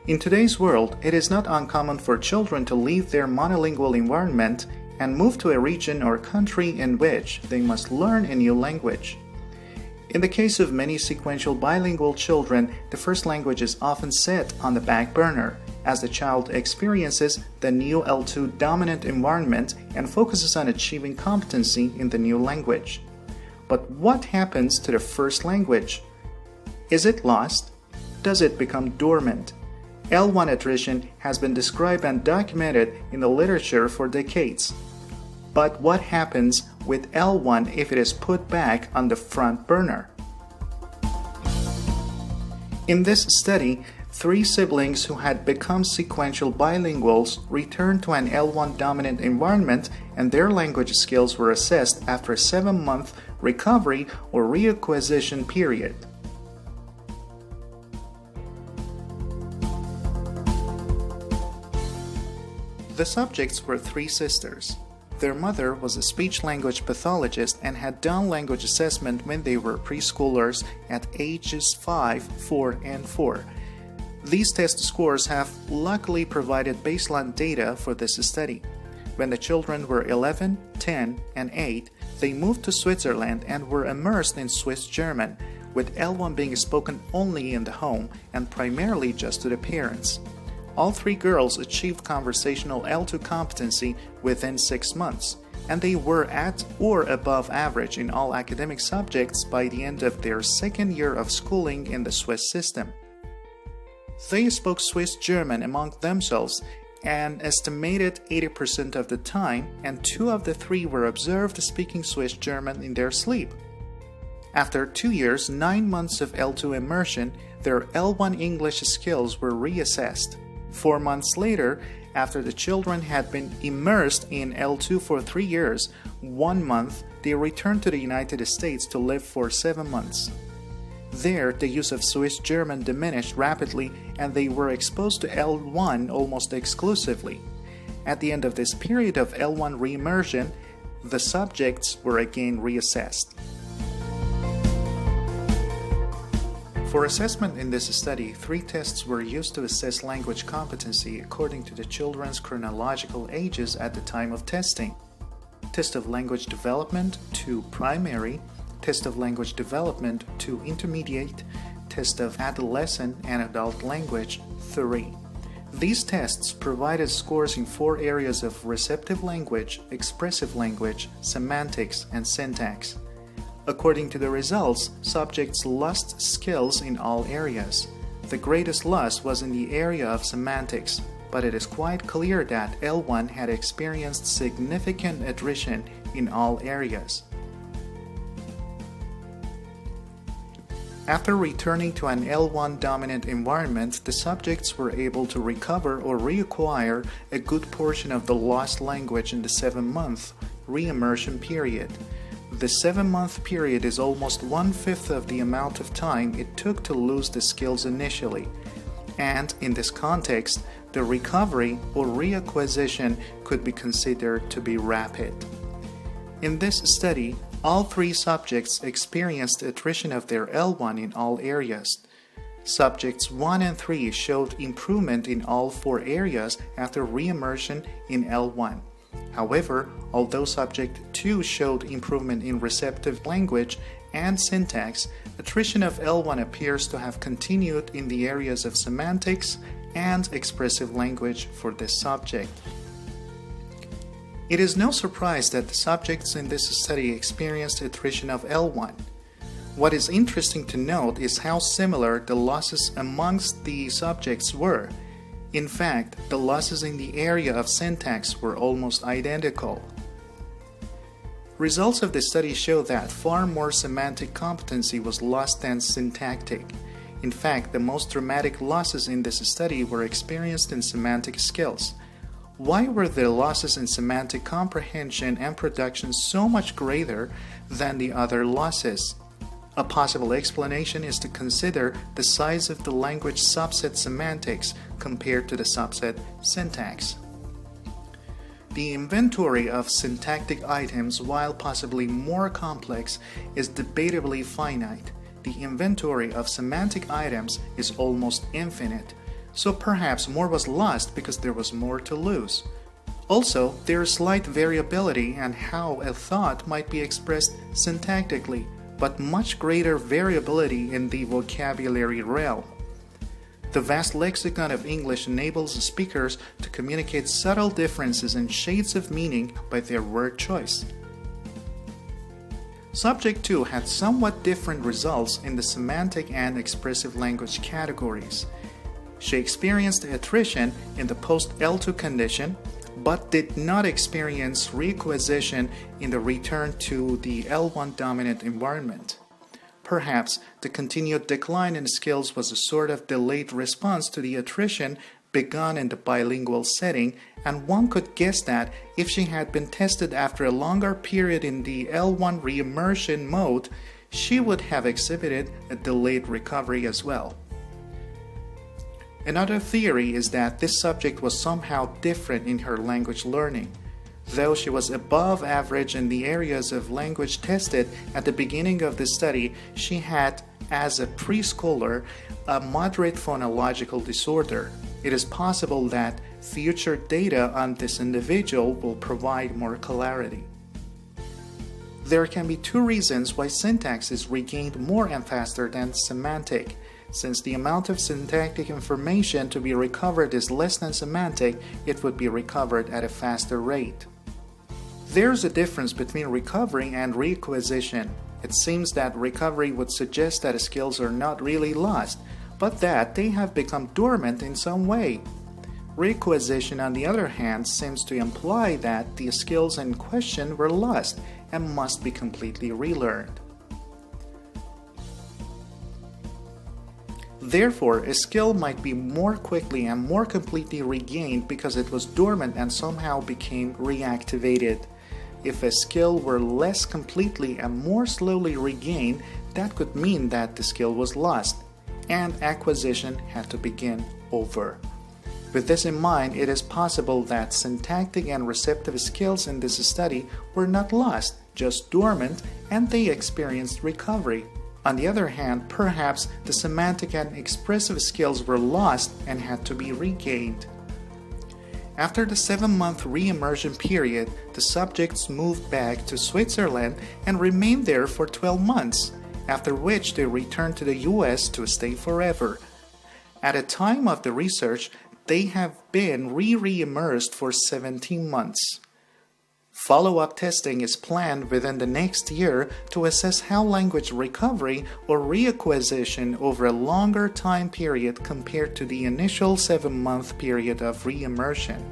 In today's world, it is not uncommon for children to leave their monolingual environment and move to a region or country in which they must learn a new language. In the case of many sequential bilingual children, the first language is often set on the back burner as the child experiences the new L2 dominant environment and focuses on achieving competency in the new language. But what happens to the first language? Is it lost? Does it become dormant? L1 attrition has been described and documented in the literature for decades. But what happens with L1 if it is put back on the front burner? In this study, 3 siblings who had become sequential bilinguals returned to an L1 dominant environment, and their language skills were assessed after a 7-month recovery or reacquisition period. The subjects were 3 sisters. Their mother was a speech-language pathologist and had done language assessment when they were preschoolers at ages 5, 4, and 4. These test scores have luckily provided baseline data for this study. When the children were 11, 10, and 8, they moved to Switzerland and were immersed in Swiss German, with L1 being spoken only in the home and primarily just to the parents. All 3 girls achieved conversational L2 competency within 6 months, and they were at or above average in all academic subjects by the end of their 2nd year of schooling in the Swiss system. They spoke Swiss German among themselves an estimated 80% of the time, and 2 of the 3 were observed speaking Swiss German in their sleep. After 2 years, 9 months of L2 immersion, their L1 English skills were reassessed. 4 months later, after the children had been immersed in L2 for 3 years, 1 month, they returned to the United States to live for 7 months. There, the use of Swiss German diminished rapidly and they were exposed to L1 almost exclusively. At the end of this period of L1 reimmersion, the subjects were again reassessed. For assessment in this study, 3 tests were used to assess language competency according to the children's chronological ages at the time of testing. Test of Language Development 2 Primary, Test of Language Development 2 Intermediate, Test of Adolescent and Adult Language 3. These tests provided scores in 4 areas of receptive language, expressive language, semantics, and syntax. According to the results, subjects lost skills in all areas. The greatest loss was in the area of semantics, but it is quite clear that L1 had experienced significant attrition in all areas. After returning to an L1 dominant environment, the subjects were able to recover or reacquire a good portion of the lost language in the 7-month reimmersion period. The 7-month period is almost 1/5 of the amount of time it took to lose the skills initially, and in this context, the recovery or reacquisition could be considered to be rapid. In this study, all 3 subjects experienced attrition of their L1 in all areas. Subjects 1 and 3 showed improvement in all 4 areas after reimmersion in L1. However, although Subject 2 showed improvement in receptive language and syntax, attrition of L1 appears to have continued in the areas of semantics and expressive language for this subject. It is no surprise that the subjects in this study experienced attrition of L1. What is interesting to note is how similar the losses amongst the subjects were. In fact, the losses in the area of syntax were almost identical. Results of the study show that far more semantic competency was lost than syntactic. In fact, the most dramatic losses in this study were experienced in semantic skills. Why were the losses in semantic comprehension and production so much greater than the other losses? A possible explanation is to consider the size of the language subset semantics compared to the subset syntax. The inventory of syntactic items, while possibly more complex, is debatably finite. The inventory of semantic items is almost infinite. so perhaps more was lost because there was more to lose. Also, there is slight variability in how a thought might be expressed syntactically, but much greater variability in the vocabulary realm. The vast lexicon of English enables speakers to communicate subtle differences and shades of meaning by their word choice. Subject 2 had somewhat different results in the semantic and expressive language categories. She experienced attrition in the post-L2 condition, but did not experience reacquisition in the return to the L1 dominant environment. Perhaps the continued decline in skills was a sort of delayed response to the attrition begun in the bilingual setting, and one could guess that if she had been tested after a longer period in the L1 reimmersion mode, she would have exhibited a delayed recovery as well. Another theory is that this subject was somehow different in her language learning. Though she was above average in the areas of language tested at the beginning of the study, she had, as a preschooler, a moderate phonological disorder. It is possible that future data on this individual will provide more clarity. There can be two reasons why syntax is regained more and faster than semantic. Since the amount of syntactic information to be recovered is less than semantic, it would be recovered at a faster rate. There's a difference between recovery and reacquisition. It seems that recovery would suggest that skills are not really lost, but that they have become dormant in some way. Reacquisition, on the other hand, seems to imply that the skills in question were lost and must be completely relearned. Therefore, a skill might be more quickly and more completely regained because it was dormant and somehow became reactivated. If a skill were less completely and more slowly regained, that could mean that the skill was lost, and acquisition had to begin over. With this in mind, it is possible that syntactic and receptive skills in this study were not lost, just dormant, and they experienced recovery. On the other hand, perhaps the semantic and expressive skills were lost and had to be regained. After the 7-month reimmersion period, the subjects moved back to Switzerland and remained there for 12 months, after which they returned to the US to stay forever. At the time of the research, they have been re-immersed for 17 months. Follow-up testing is planned within the next year to assess how language recovery or reacquisition over a longer time period compared to the initial 7-month period of reimmersion.